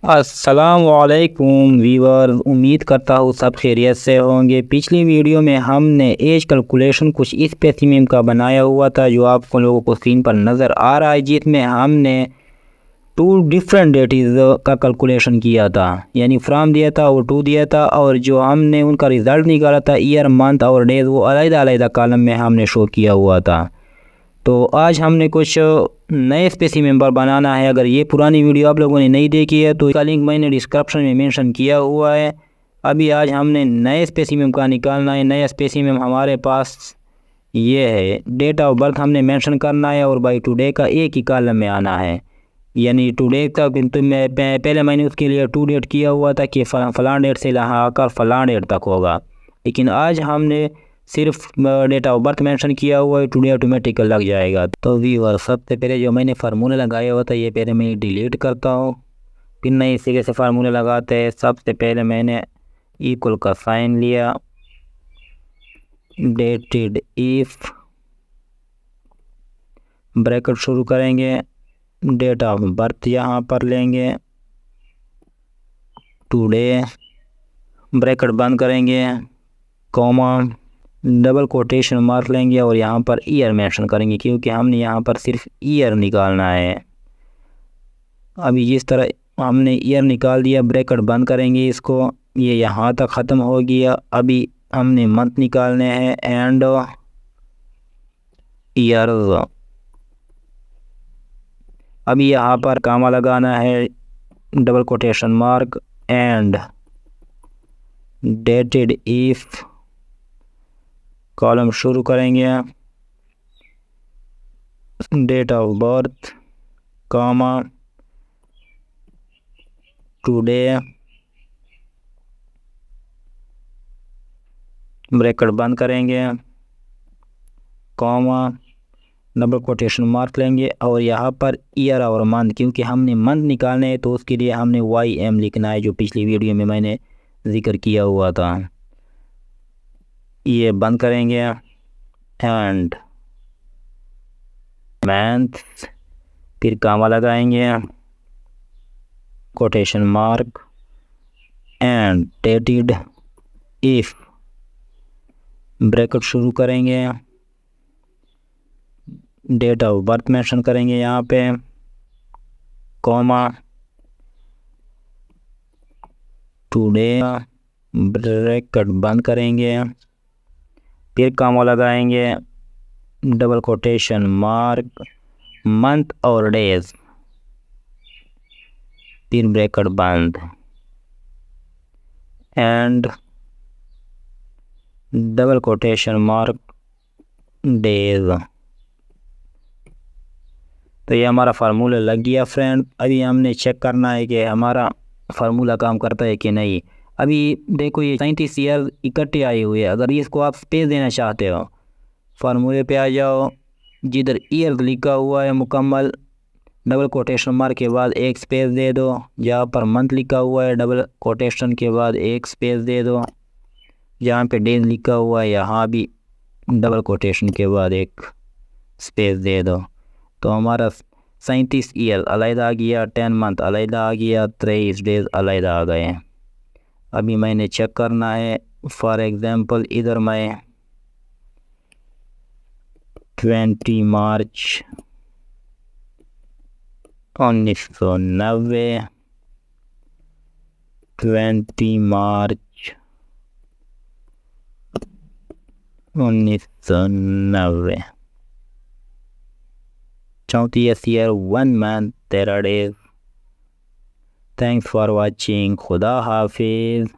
अस्सलाम वालेकुम वीवर, उम्मीद करता हूँ सब खैरियत से होंगे। पिछली वीडियो में हमने एज कैलकुलेशन कुछ इस स्पेसिमेन का बनाया हुआ था जो आपको लोगों को स्क्रीन पर नज़र आ रहा है, जिसमें हमने टू डिफरेंट डेटीज़ का कैलकुलेशन किया था। यानी फ्राम दिया था और टू दिया था, और जो हमने उनका रिज़ल्ट निकाला था ईयर मंथ और डेज वो अलग-अलग कॉलम में हमने शो किया हुआ था। तो आज हमने कुछ नए स्पेसिमेन पर बनाना है। अगर ये पुरानी वीडियो आप लोगों ने नहीं देखी है तो इसका लिंक मैंने डिस्क्रिप्शन में मेंशन किया हुआ है। अभी आज हमने नए स्पेसिमेन का निकालना है। नया स्पेसिमेन हमारे पास ये है। डेट ऑफ बर्थ हमने मेंशन करना है और बाई टुडे का एक ही कॉलम में आना है। यानी टुडे का, किंतु मैं पहले मैंने उसके लिए टू डेट किया हुआ था कि फ़लाँ डेट से यहाँ आकर फ़लाँ डेट तक होगा, लेकिन आज हमने सिर्फ डेट ऑफ बर्थ मेंशन किया हुआ है। टुडे ऑटोमेटिक लग जाएगा। तो व्यूअर, सबसे पहले जो मैंने फार्मूला लगाया हुआ था ये पहले मैं डिलीट करता हूँ, फिर नए सिरे से फार्मूला लगाते हैं। सबसे पहले मैंने इक्वल का साइन लिया, डेटेड इफ, ब्रैकेट शुरू करेंगे, डेट ऑफ बर्थ यहाँ पर लेंगे, टुडे, ब्रैकेट बंद करेंगे, कॉमा, डबल कोटेशन मार्क लेंगे और यहाँ पर ईयर मेंशन करेंगे क्योंकि हमने यहाँ पर सिर्फ ईयर निकालना है। अभी जिस तरह हमने ईयर निकाल दिया, ब्रैकेट बंद करेंगे इसको, ये यहाँ तक ख़त्म हो गया। अभी हमने मंथ निकालने हैं एंड ईयर। अभी यहाँ पर कामा लगाना है, double quotation mark and dated if, column शुरू करेंगे, date of birth, comma, today, bracket बंद करेंगे, कॉमा, डबल कोटेशन मार्क लेंगे और यहाँ पर ईयर और मंथ, क्योंकि हमने मंथ निकालने हैं तो उसके लिए हमने YM लिखना है, जो पिछली वीडियो में मैंने जिक्र किया हुआ था। ये बंद करेंगे एंड मंथ, फिर कामा लगाएंगे, quotation mark and dated if, bracket शुरू करेंगे, डेट ऑफ बर्थ मेंशन करेंगे यहाँ पे, कॉमा, टुडे, ब्रैकेट बंद करेंगे, फिर कॉमा लगाएंगे, डबल कोटेशन मार्क, मंथ और डेज, फिर ब्रैकेट बंद and double quotation mark, days. तो ये हमारा फार्मूला लग गया फ्रेंड। अभी हमने चेक करना है कि हमारा फार्मूला काम करता है कि नहीं। अभी देखो ये 37 ईयर इकट्ठे आए हुए हैं। अगर इसको आप स्पेस देना चाहते हो, फार्मूले पे आ जाओ, जिधर ईयर लिखा हुआ है मुकम्मल, डबल कोटेशन मार्क के बाद एक स्पेस दे दो। जहाँ पर मंथ लिखा हुआ है डबल कोटेशन के बाद एक स्पेस दे दो। जहाँ पे डेज लिखा हुआ है यहाँ भी डबल कोटेशन के बाद एक स्पेस दे दो। तो हमारा 37 ईयर अलग आ गया, 10 मंथ अलग आ गया, 23 डेज अलग आ गए। अभी मैंने चेक करना है। फॉर एग्ज़ाम्पल इधर मैं 20 मार्च 1990, 20 मार्च 1990, 34th year 1 month 13 days। Thanks for watching. खुदा हाफिज़।